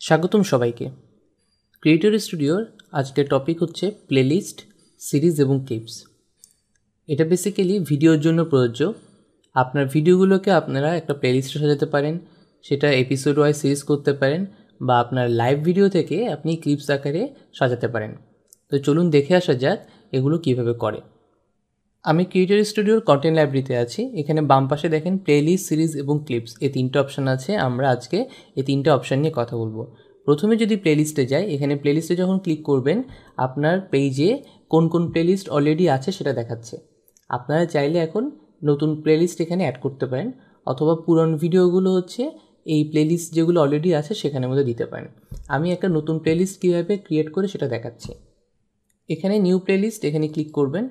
স্বাগতম সবাইকে। ক্রিয়েটর স্টুডিওর আজকের টপিক হচ্ছে প্লেলিস্ট, সিরিজ এবং ক্লিপস। এটা বেসিক্যালি ভিডিওর জন্য প্রযোজ্য। আপনার ভিডিওগুলোকে আপনারা একটা প্লেলিস্টে সাজাতে পারেন, সেটা এপিসোড ওয়াইজ সিরিজ করতে পারেন, বা আপনার লাইভ ভিডিও থেকে আপনি ক্লিপস আকারে সাজাতে পারেন। তো চলুন দেখে আসা যাক এগুলো কিভাবে করে। আমি ক্রিয়েটর স্টুডিওর কন্টেন্ট লাইব্রেরিতে আছি। এখানে বাম পাশে দেখেন প্লেলিস্ট, সিরিজ এবং ক্লিপস, এই তিনটে অপশান আছে। আমরা আজকে এই তিনটে অপশান নিয়ে কথা বলবো। প্রথমে যদি প্লেলিস্টে যাই, এখানে প্লেলিস্টে যখন ক্লিক করবেন আপনার পেজে কোন কোন প্লেলিস্ট অলরেডি আছে সেটা দেখাচ্ছে। আপনারা চাইলে এখন নতুন প্লেলিস্ট এখানে অ্যাড করতে পারেন, অথবা পুরনো ভিডিওগুলো হচ্ছে এই প্লেলিস্ট যেগুলো অলরেডি আছে সেখানের মধ্যে দিতে পারেন। আমি একটা নতুন প্লেলিস্ট কীভাবে ক্রিয়েট করে সেটা দেখাচ্ছি। এখানে নিউ প্লেলিস্ট, এখানে ক্লিক করবেন।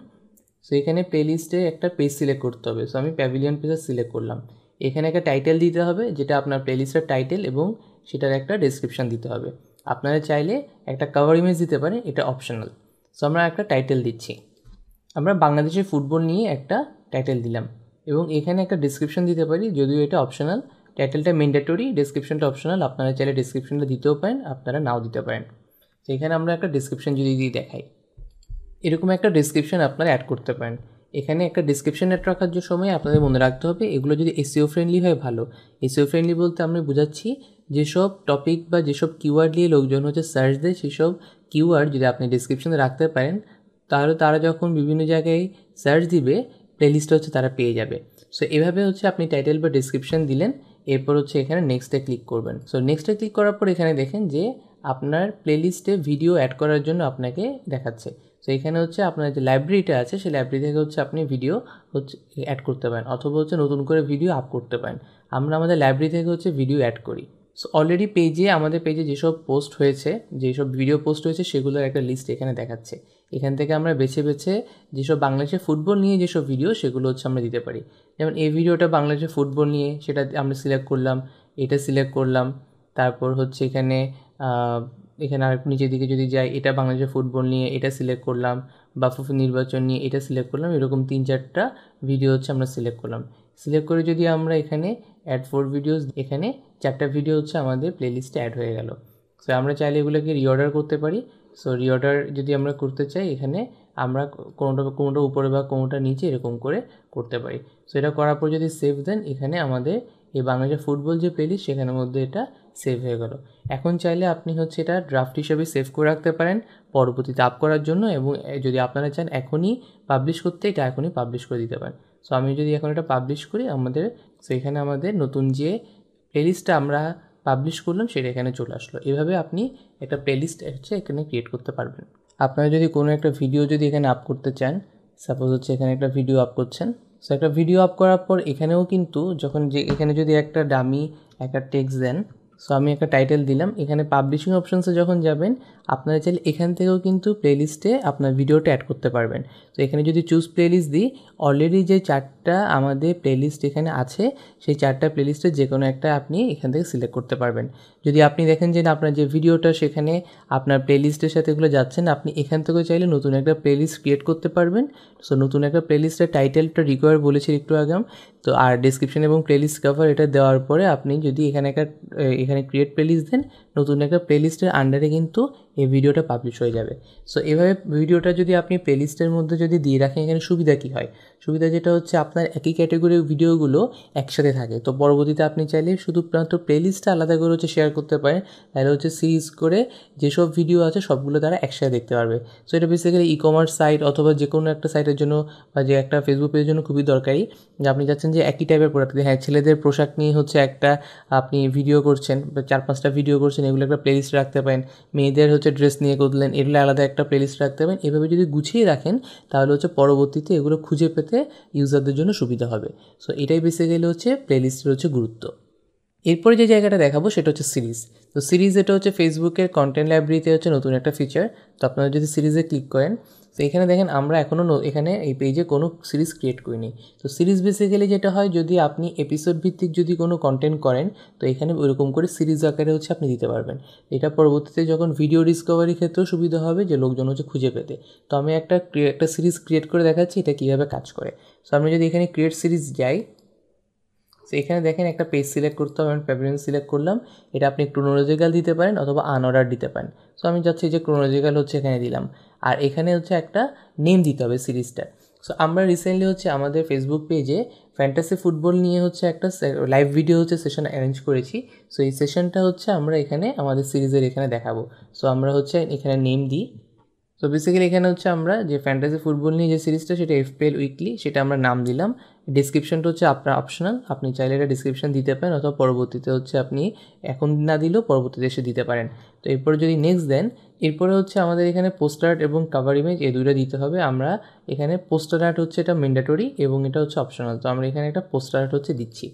সো এখানে প্লেলিস্টে একটা পেজ সিলেক্ট করতে হবে। সো আমি প্যাভিলিয়ন পেজ সিলেক্ট করলাম। এখানে একটা টাইটেল দিতে হবে, যেটা আপনার প্লেলিস্টের টাইটেল, এবং সেটার একটা ডেসক্রিপশান দিতে হবে। আপনারা চাইলে একটা কভার ইমেজ দিতে পারেন, এটা অপশনাল। সো আমরা একটা টাইটেল দিচ্ছি, আমরা বাংলাদেশের ফুটবল নিয়ে একটা টাইটেল দিলাম, এবং এখানে একটা ডেসক্রিপশান দিতে পারি, যদিও এটা অপশনাল। টাইটেলটা ম্যান্ডেটরি, ডেসক্রিপশানটা অপশনাল। আপনারা চাইলে ডেসক্রিপশানটা দিতেও পারেন, আপনারা নাও দিতে পারেন। তো এখানে আমরা একটা ডেসক্রিপশান যদি দিয়ে দেখাই, এরকম একটা ডেসক্রিপশান আপনারা অ্যাড করতে পারেন। এখানে একটা ডেসক্রিপশান অ্যাড রাখার যে সময় আপনাদের মনে রাখতে হবে, এগুলো যদি এসইও ফ্রেন্ডলি হয় ভালো। এসইও ফ্রেন্ডলি বলতে আমরা বোঝাচ্ছি যেসব টপিক বা যেসব কিওয়ার্ড নিয়ে লোকজন হচ্ছে সার্চ দেয়, সেসব কিওয়ার্ড যদি আপনি ডেসক্রিপশানে রাখতে পারেন, তাহলে তারা যখন বিভিন্ন জায়গায় সার্চ দিবে, প্লেলিস্টটা হচ্ছে তারা পেয়ে যাবে। সো এভাবে হচ্ছে আপনি টাইটেল বা ডেসক্রিপশান দিলেন, এরপর হচ্ছে এখানে নেক্সটে ক্লিক করবেন। সো নেক্সটে ক্লিক করার পর এখানে দেখেন যে আপনার প্লেলিস্টে ভিডিও অ্যাড করার জন্য আপনাকে দেখাচ্ছে। সো এখানে হচ্ছে আপনার যে লাইব্রেরিটা আছে, সেই লাইব্রেরি থেকে হচ্ছে আপনি ভিডিও হচ্ছে অ্যাড করতে পারেন, অথবা হচ্ছে নতুন করে ভিডিও আপ করতে পারেন। আমরা আমাদের লাইব্রেরি থেকে হচ্ছে ভিডিও অ্যাড করি। সো অলরেডি আমাদের পেজে যেসব পোস্ট হয়েছে, যেসব ভিডিও পোস্ট হয়েছে, সেগুলোর একটা লিস্ট এখানে দেখাচ্ছে। এখান থেকে আমরা বেছে বেছে যেসব বাংলাদেশের ফুটবল নিয়ে যেসব ভিডিও, সেগুলো হচ্ছে আমরা দিতে পারি। যেমন এই ভিডিওটা বাংলাদেশের ফুটবল নিয়ে, সেটা আমরা সিলেক্ট করলাম, এটা সিলেক্ট করলাম। তারপর হচ্ছে এখানে আর নিচের দিকে যদি যাই, এটা বাংলাদেশের ফুটবল নিয়ে, এটা সিলেক্ট করলাম, বা নির্বাচন নিয়ে এটা সিলেক্ট করলাম। এরকম 3-4টা ভিডিও হচ্ছে আমরা সিলেক্ট করলাম। সিলেক্ট করে যদি আমরা এখানে অ্যাড 4 ভিডিওস, এখানে 4টা ভিডিও হচ্ছে আমাদের প্লেলিস্টে অ্যাড হয়ে গেল। সো আমরা চাইলে এগুলোকে রিঅর্ডার করতে পারি। সো রিঅর্ডার যদি আমরা করতে চাই, এখানে আমরা কোনোটা উপরে বা কোনোটা নিচে এরকম করে করতে পারি। সো এটা করার পর যদি সেভ দেন, এখানে আমাদের এই বাংলাদেশের ফুটবল যে প্লেলিস্ট, সেখানের মধ্যে এটা সেভ হয়ে গেল। এখন চাইলে আপনি হচ্ছে এটা ড্রাফট হিসেবে সেভ করে রাখতে পারেন পরবর্তীতে আপ করার জন্য, এবং যদি আপনারা চান এখনই পাবলিশ করতে, এটা এখনই পাবলিশ করে দিতে পারেন। সো আমি যদি এখন এটা পাবলিশ করি, এখানে আমাদের নতুন যে প্লেলিস্টটা আমরা পাবলিশ করলাম, সেটা এখানে চলে আসলো। এভাবে আপনি একটা প্লেলিস্ট হচ্ছে এখানে ক্রিয়েট করতে পারবেন। আপনারা যদি কোনো একটা ভিডিও যদি এখানে আপ করতে চান, সাপোজ হচ্ছে এখানে একটা ভিডিও আপ করছেন। সো একটা ভিডিও আপ করার পর এখানেও কিন্তু এখানে যদি একটা ডামি একটা টেক্সট দেন, সো আমি একটা টাইটেল দিলাম। এখানে পাবলিশিং অপশনসে যখন যাবেন, আপনারা চাইলে এখান থেকেও কিন্তু প্লেলিস্টে আপনার ভিডিওটা অ্যাড করতে পারবেন। তো এখানে যদি চুজ প্লেলিস্ট দিই, অলরেডি যে 4টা আমাদের প্লেলিস্ট এখানে আছে, সেই 4টা প্লেলিস্টের যে কোনো একটা আপনি এখান থেকে সিলেক্ট করতে পারবেন। যদি আপনি দেখেন যে আপনার যে ভিডিওটা সেখানে আপনার প্লেলিস্টের সাথে এগুলো যাচ্ছেন, আপনি এখান থেকেও চাইলে নতুন একটা প্লেলিস্ট ক্রিয়েট করতে পারবেন। সো নতুন একটা প্লেলিস্টের টাইটেলটা রিকোয়ার বলেছি একটু আগে। তো আর ডেসক্রিপশন এবং প্লেলিস্ট কভার এটা দেওয়ার পরে আপনি যদি এখানে ক্রিয়েট প্লেলিস্ট দেন, নতুন একটা প্লেলিস্টের আন্ডারে কিন্তু এই ভিডিওটা পাবলিশ হয়ে যাবে। সো এভাবে ভিডিওটা যদি আপনি প্লেলিস্টের মধ্যে যদি দিয়ে রাখেন, এখানে সুবিধা কী হয়? সুবিধা যেটা হচ্ছে আপনার একই ক্যাটাগরির ভিডিওগুলো একসাথে থাকে। তো পরবর্তীতে আপনি চাইলে শুধুমাত্র প্লেলিস্টটা আলাদা করে হচ্ছে শেয়ার করতে পারেন, তাহলে হচ্ছে সিরিজ করে যেসব ভিডিও আছে সবগুলো তারা একসাথে দেখতে পারবে। সো এটা বেসিক্যালি ই-কমার্স সাইট অথবা যে কোনো একটা সাইটের জন্য, বা যে একটা ফেসবুক পেজের জন্য খুবই দরকারি। যে আপনি চাচ্ছেন যে একই টাইপের প্রোডাক্ট, হ্যাঁ ছেলেদের পোশাক নিয়ে হচ্ছে একটা আপনি ভিডিও করছেন, বা 4-5টা ভিডিও করছেন, এগুলো একটা প্লেলিস্ট রাখতে পারেন। মেয়েদের হচ্ছে ড্রেস নিয়ে করলেন, এগুলো আলাদা একটা প্লেলিস্ট রাখতে পারেন। এভাবে যদি গুছিয়ে রাখেন, তাহলে হচ্ছে পরবর্তীতে এগুলো খুঁজে পেতে ইউজারদের জন্য সুবিধা হবে। সো এটাই বেসিক্যালি হচ্ছে প্লেলিস্টের হচ্ছে গুরুত্ব। এরপরে যে জায়গাটা দেখাবো সেটা হচ্ছে সিরিজ। তো সিরিজ এটা হচ্ছে ফেসবুকের কন্টেন্ট লাইব্রেরিতে হচ্ছে নতুন একটা ফিচার। তো আপনারা যদি সিরিজে ক্লিক করেন, তো এখানে দেখেন আমরা এখনও এখানে এই পেজে কোনো সিরিজ ক্রিয়েট করিনি। তো সিরিজ বেসিক্যালি যেটা হয়, যদি আপনি এপিসোড ভিত্তিক যদি কোনো কন্টেন্ট করেন, তো এখানে ওইরকম করে সিরিজ আকারে হচ্ছে আপনি দিতে পারবেন। এটা পরবর্তীতে যখন ভিডিও ডিসকভারির ক্ষেত্রেও সুবিধা হবে, যে লোকজন হচ্ছে খুঁজে পেতে। তো আমি একটা সিরিজ ক্রিয়েট করে দেখাচ্ছি এটা কীভাবে কাজ করে। সো আমি যদি এখানে ক্রিয়েট সিরিজ যাই, সো এখানে দেখেন একটা পেজ সিলেক্ট করতে হবে, আমি প্যাভিলিয়ন সিলেক্ট করলাম। এটা আপনি ক্রোনোলজিক্যাল দিতে পারেন অথবা আনঅর্ডার দিতে পারেন। সো আমি চাচ্ছি যে ক্রোনোলজিক্যাল হচ্ছে এখানে দিলাম, আর এখানে হচ্ছে একটা নেম দিতে হবে সিরিজটা। সো আমরা রিসেন্টলি হচ্ছে আমাদের ফেসবুক পেজে ফ্যান্টাসি ফুটবল নিয়ে হচ্ছে একটা লাইভ ভিডিও হচ্ছে সেশন অ্যারেঞ্জ করেছি। সো এই সেশনটা হচ্ছে আমরা এখানে আমাদের সিরিজের এখানে দেখাবো। সো আমরা হচ্ছে এখানে নেম দিই। সো বেসিক্যালি এখানে হচ্ছে আমরা যে ফ্যান্টাসি ফুটবল নিয়ে যে সিরিজটা সেটা এফপিএল উইকলি, সেটা আমরা নাম দিলাম। ডিসক্রিপশনটা হচ্ছে আপনার অপশনাল, আপনি চাইলে এটা ডিসক্রিপশন দিতে পারেন অথবা পরবর্তীতে হচ্ছে আপনি এখন না দিলেও পরবর্তীতে এসে দিতে পারেন। তো এরপরে যদি নেক্সট দেন, এরপরে হচ্ছে আমাদের এখানে পোস্টার আর্ট এবং কাভার ইমেজ এই দুটো দিতে হবে। আমরা এখানে পোস্টার আর্ট হচ্ছে এটা ম্যান্ডেটরি এবং এটা হচ্ছে অপশনাল। তো আমরা এখানে একটা পোস্টার আর্ট হচ্ছে দিচ্ছি।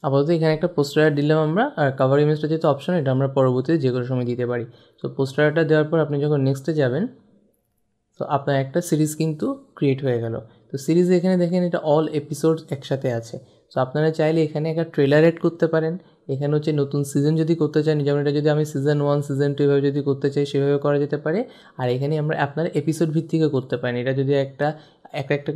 আপাতত এখানে একটা পোস্টার আর্ট দিলাম আমরা, আর কাভার ইমেজটা যেহেতু অপশন, এটা আমরা পরবর্তীতে যে কোনো সময় দিতে পারি। তো পোস্টার আর্টটা দেওয়ার পর আপনি যখন নেক্সটে যাবেন, তো আপনার একটা সিরিজ কিন্তু ক্রিয়েট হয়ে গেল। তো সিরিজ এখানে দেখেন এটা অল এপিসোড একসাথে আছে। সো আপনারা চাইলে এখানে একটা ট্রেলার এড করতে পারেন। এখানে হচ্ছে নতুন সিজন যদি করতে চান, যেমন এটা যদি আমি সিজন 1 সিজন 2 এভাবে যদি করতে চাই সেভাবে করা যেতে পারে। আর এখানে আমরা আপনার এপিসোড ভিত্তিকও করতে পারেন। এটা যদি একটা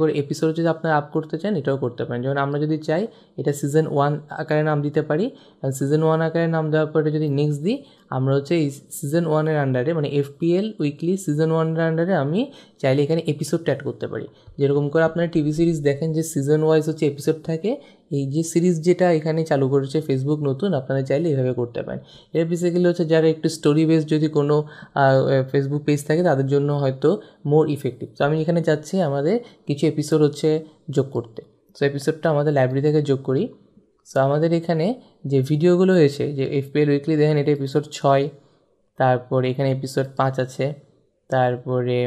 করে এপিসোড যদি আপনারা আপ করতে চান এটাও করতে পারেন। যেমন আমরা যদি চাই এটা সিজন 1 আকারে নাম দিতে পারি, আর সিজন 1 আকারে নাম দেওয়ার পরে যদি নেক্সট দিই, আমরা হচ্ছে এই সিজন 1-এর আন্ডারে মানে এফপিএল উইকলি সিজন 1-এর আন্ডারে আমি চাইলে এখানে এপিসোডটা অ্যাড করতে পারি। যেরকম করে আপনারা টিভি সিরিজ দেখেন যে সিজন ওয়াইজ হচ্ছে এপিসোড থাকে, এই যে সিরিজ যেটা এখানে চালু করেছে ফেসবুক নতুন, আপনারা চাইলে এইভাবে করতে পারেন। এর বেসিক্যালি হচ্ছে যারা একটু স্টোরি বেস যদি কোনো ফেসবুক পেজ থাকে তাদের জন্য হয়তো মোর ইফেক্টিভ। তো আমি এখানে চাচ্ছি আমাদের কিছু এপিসোড হচ্ছে যোগ করতে। সো এপিসোডটা আমাদের লাইব্রেরি থেকে যোগ করি। সো আমাদের এখানে যে ভিডিওগুলো হয়েছে যে এফপিএল উইকলি দেখেন এটা এপিসোড 6, তারপরে এখানে এপিসোড 5 আছে, তারপরে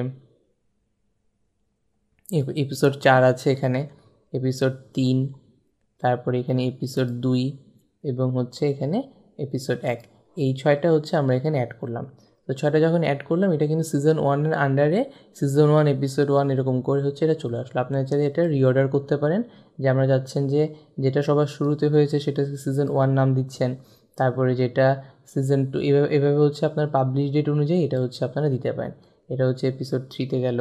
এপিসোড 4 আছে, এখানে এপিসোড 3, তারপরে এখানে এপিসোড 2 এবং হচ্ছে এখানে এপিসোড 1। এই 6টা হচ্ছে আমরা এখানে অ্যাড করলাম। তো 6টা যখন অ্যাড করলাম এটা কিন্তু সিজন 1-এর আন্ডারে সিজন 1 এপিসোড 1 এরকম করে হচ্ছে এটা চলে আসলো। আপনারা চাইলে এটা রিঅর্ডার করতে পারেন, যে আমরা যাচ্ছেন যে যেটা সবার শুরুতে হয়েছে সেটা সিজন 1 নাম দিচ্ছেন, তারপরে যেটা সিজন 2 এভাবে হচ্ছে আপনার পাবলিশ ডেট অনুযায়ী এটা হচ্ছে আপনারা দিতে পারেন। এটা হচ্ছে এপিসোড 3-তে গেল,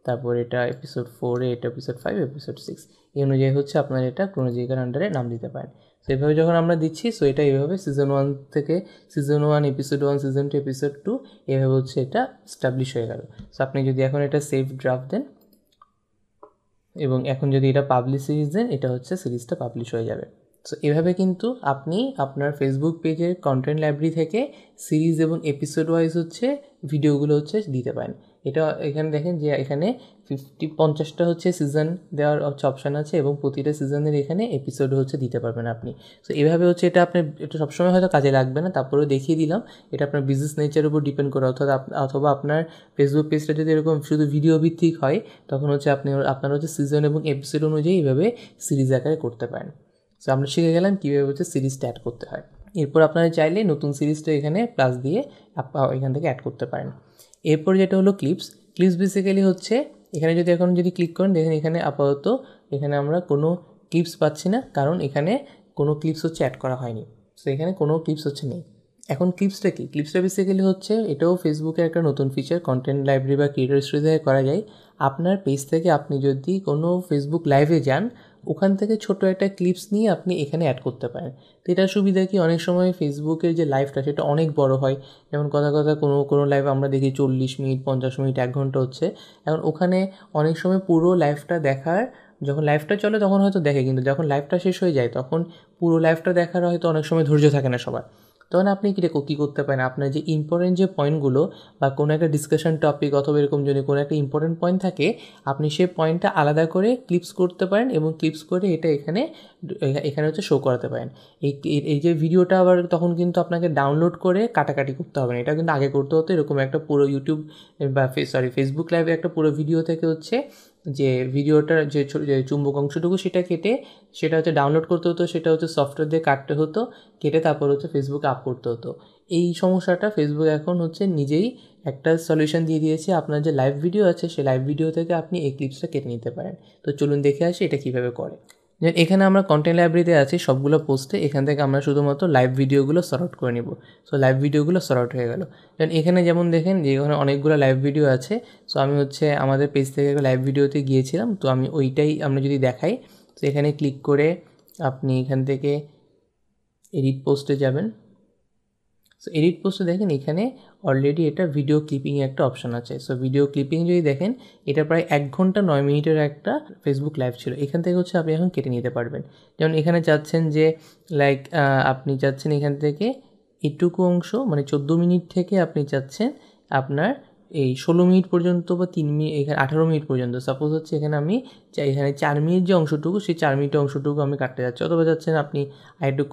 তারপর এটা এপিসোড 4-এ, এটা এপিসোড 5, এপিসোড 6, এই অনুযায়ী হচ্ছে আপনারা এটা ক্রোনোলজিক্যাল আন্ডারে নাম দিতে পারেন। সো এইভাবে যখন আমরা দিচ্ছি, সো এটা এইভাবে সিজন 1 থেকে সিজন 1 এপিসোড 1 সিজন 2 এপিসোড 2 এভাবে হচ্ছে এটা স্টাবলিশ হয়ে গেল। সো আপনি যদি এখন এটা সেভ ড্রাফট দেন এবং এখন যদি এটা পাবলিশ সিরিজ দেন, এটা হচ্ছে সিরিজটা পাবলিশ হয়ে যাবে। সো এভাবে কিন্তু আপনি আপনার ফেসবুক পেজের কন্টেন্ট লাইব্রেরি থেকে সিরিজ এবং এপিসোড ওয়াইজ হচ্ছে ভিডিওগুলো হচ্ছে দিতে পারেন। এটা এখানে দেখেন যে এখানে 50টা হচ্ছে সিজন দেওয়ার হচ্ছে অপশান আছে এবং প্রতিটা সিজনের এখানে এপিসোড হচ্ছে দিতে পারবেন আপনি। সো এভাবে হচ্ছে এটা আপনি এটা সবসময় হয়তো কাজে লাগবে না, তারপরেও দেখিয়ে দিলাম। এটা আপনার বিজনেস নেচারের উপর ডিপেন্ড করে, অথবা আপনার ফেসবুক পেজটা যদি এরকম শুধু ভিডিও ভিত্তিক হয় তখন হচ্ছে আপনার হচ্ছে সিজন এবং এপিসোড অনুযায়ী এইভাবে সিরিজ আকারে করতে পারেন। সো আমরা শিখে গেলাম কীভাবে হচ্ছে সিরিজটা অ্যাড করতে হয়। এরপর আপনারা চাইলে নতুন সিরিজটা এখানে প্লাস দিয়ে এখান থেকে অ্যাড করতে পারেন। এরপর যেটা হলো ক্লিপস বেসিক্যালি হচ্ছে এখানে যদি ক্লিক করেন দেখেন এখানে আপাতত এখানে আমরা কোনো ক্লিপস পাচ্ছি না, কারণ এখানে কোনো ক্লিপস হচ্ছে অ্যাড করা হয়নি। সো এখানে কোনো ক্লিপস হচ্ছে নেই। এখন ক্লিপসটা কি? ক্লিপসটা বেসিক্যালি হচ্ছে এটাও ফেসবুকের একটা নতুন ফিচার, কন্টেন্ট লাইব্রেরি বা ক্রিয়েটর স্টুডিও থেকে করা যায়। আপনার পেজ থেকে আপনি যদি কোনো ফেসবুক লাইভে যান, ওখান থেকে ছোট একটা ক্লিপস নিয়ে আপনি এখানে অ্যাড করতে পারেন। তো এটার সুবিধা কি, অনেক সময় ফেসবুকের যে লাইভটা সেটা অনেক বড় হয়, যেমন কথা কোনো লাইভ আমরা দেখি 40 মিনিট 50 মিনিট 1 ঘন্টা হচ্ছে। এখন ওখানে অনেক সময় পুরো লাইভটা দেখার, যখন লাইভটা চলে তখন হয়তো দেখে, কিন্তু যখন লাইভটা শেষ হয়ে যায় তখন পুরো লাইভটা দেখার হয়তো অনেক সময় ধৈর্য থাকে না সবার। তখন আপনি কী করতে পারেন, আপনার যে ইম্পর্টেন্ট যে পয়েন্টগুলো বা কোনো একটা ডিসকাশন টপিক অথবা এরকম যদি কোনো একটা ইম্পর্টেন্ট পয়েন্ট থাকে, আপনি সেই পয়েন্টটা আলাদা করে ক্লিপস করতে পারেন এবং ক্লিপস করে এটা এখানে হচ্ছে শো করাতে পারেন। এই যে ভিডিওটা আবার তখন কিন্তু আপনাকে ডাউনলোড করে কাটাকাটি করতে হবে না। এটা কিন্তু আগে করতে হতো, এরকম একটা পুরো ইউটিউব বা ফেসবুক লাইভে একটা পুরো ভিডিও থেকে হচ্ছে যে ভিডিওটার যে চুম্বক অংশটুকু সেটা কেটে সেটা হচ্ছে ডাউনলোড করতে হতো, সেটা হচ্ছে সফটওয়্যার দিয়ে কাটতে হতো, কেটে তারপর হচ্ছে ফেসবুকে আপ করতে হতো। এই সমস্যাটা ফেসবুক এখন হচ্ছে নিজেই একটা সলিউশন দিয়ে দিয়েছে। আপনার যে লাইভ ভিডিও আছে সেই লাইভ ভিডিও থেকে আপনি এই ক্লিপসটা কেটে নিতে পারেন। তো চলুন দেখে আসি এটা কীভাবে করে। এখানে আমরা কন্টেন্ট লাইব্রেরিতে আছি সবগুলো পোস্টে, এখান থেকে আমরা শুধুমাত্র লাইভ ভিডিওগুলো সর্ট আউট করে নেব। সো লাইভ ভিডিওগুলো সর্ট আউট হয়ে গেল। এখানে যেমন দেখেন যে এখানে অনেকগুলো লাইভ ভিডিও আছে। সো আমি হচ্ছে আমাদের পেজ থেকে লাইভ ভিডিওতে গিয়েছিলাম, তো আমি ওইটাই আমরা যদি দেখাই, তো এখানে ক্লিক করে আপনি এখান থেকে এডিট পোস্টে যাবেন। সো এডিট পোস্টে দেখেন এখানে অলরেডি এটা ভিডিও ক্লিপিং একটা অপশান আছে। সো ভিডিও ক্লিপিং যদি দেখেন এটা প্রায় 1 ঘন্টা 9 মিনিটের একটা ফেসবুক লাইভ ছিল। এখান থেকে হচ্ছে আপনি এখন কেটে নিতে পারবেন। যেমন এখানে চাচ্ছেন যে লাইক আপনি চাচ্ছেন এখান থেকে এটুকু অংশ মানে 14 মিনিট থেকে আপনি চাচ্ছেন আপনার এই 16 মিনিট পর্যন্ত বা 3 মিনিট এখানে 18 মিনিট পর্যন্ত। সাপোজ হচ্ছে এখানে আমি এখানে 4 মিনিট যে অংশটুকু সেই 4 মিনিটের অংশটুকু আমি কাটতে যাচ্ছি, অথবা যাচ্ছেন আপনি আরেকটু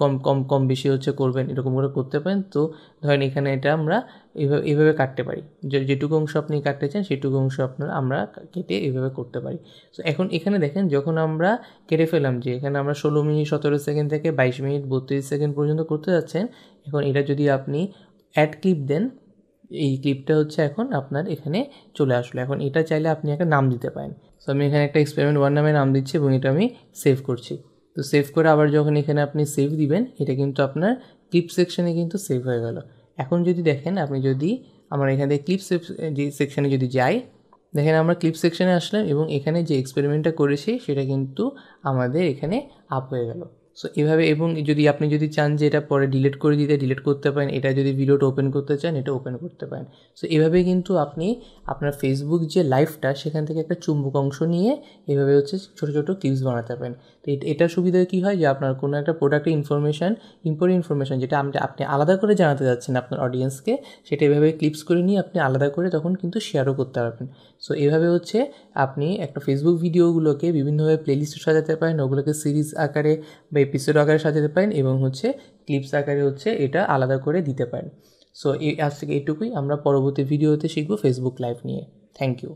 কম বেশি হচ্ছে করবেন, এরকম করে করতে পারেন। তো ধরেন এখানে এটা আমরা এইভাবে কাটতে পারি, যেটুকু অংশ আপনি কাটতে চান সেটুকু অংশ আমরা কেটে এইভাবে করতে পারি। সো এখন এখানে দেখেন যখন আমরা কেটে ফেলাম যে এখানে আমরা 16 মিনিট 17 সেকেন্ড থেকে 22 মিনিট 32 সেকেন্ড পর্যন্ত করতে যাচ্ছেন, এখন এটা যদি আপনি অ্যাড ক্লিপ দেন, এই ক্লিপটা হচ্ছে এখন আপনার এখানে চলে আসলো। এখন এটা চাইলে আপনি একটা নাম দিতে পারেন। সো আমি এখানে একটা এক্সপেরিমেন্ট 1 নামে নাম দিচ্ছি এবং এটা আমি সেভ করছি। তো সেভ করে আবার যখন এখানে আপনি সেভ দিবেন এটা কিন্তু আপনার ক্লিপ সেকশানে কিন্তু সেভ হয়ে গেল। এখন যদি দেখেন আপনি যদি আমার এখান থেকে ক্লিপ যে সেকশানে যদি যাই, দেখেন আমরা ক্লিপ সেকশানে আসলাম এবং এখানে যে এক্সপেরিমেন্টটা করেছি সেটা কিন্তু আমাদের এখানে আপ হয়ে গেল। সো এভাবে, এবং আপনি যদি চান যে এটা পরে ডিলিট করে দিতে ডিলিট করতে পারেন, এটা যদি ভিডিওটা ওপেন করতে চান এটা ওপেন করতে পারেন। সো এভাবে কিন্তু আপনি আপনার ফেসবুক যে লাইভটা সেখান থেকে একটা চুম্বক অংশ নিয়ে এভাবে হচ্ছে ছোটো ছোটো ক্লিপস বানাতে পারেন। তো এটার সুবিধা কী হয় যে আপনার কোনো একটা প্রোডাক্টের ইম্পর্টেন্ট ইনফরমেশান যেটা আপনি আলাদা করে জানাতে যাচ্ছেন আপনার অডিয়েন্সকে, সেটা এভাবে ক্লিপস করে নিয়ে আপনি আলাদা করে তখন কিন্তু শেয়ারও করতে পারবেন। সো এভাবে হচ্ছে আপনি একটা ফেসবুক ভিডিওগুলোকে বিভিন্নভাবে প্লেলিস্টে সাজাতে পারেন, ওগুলোকে সিরিজ আকারে বা এপিসোড আকারে সাজাতে পারেন এবং হচ্ছে ক্লিপস আকারে হচ্ছে এটা আলাদা করে দিতে পারেন। সো আজ থেকে এইটুকুই, আমরা পরবর্তী ভিডিওতে শিখব ফেসবুক লাইভ নিয়ে। Thank you.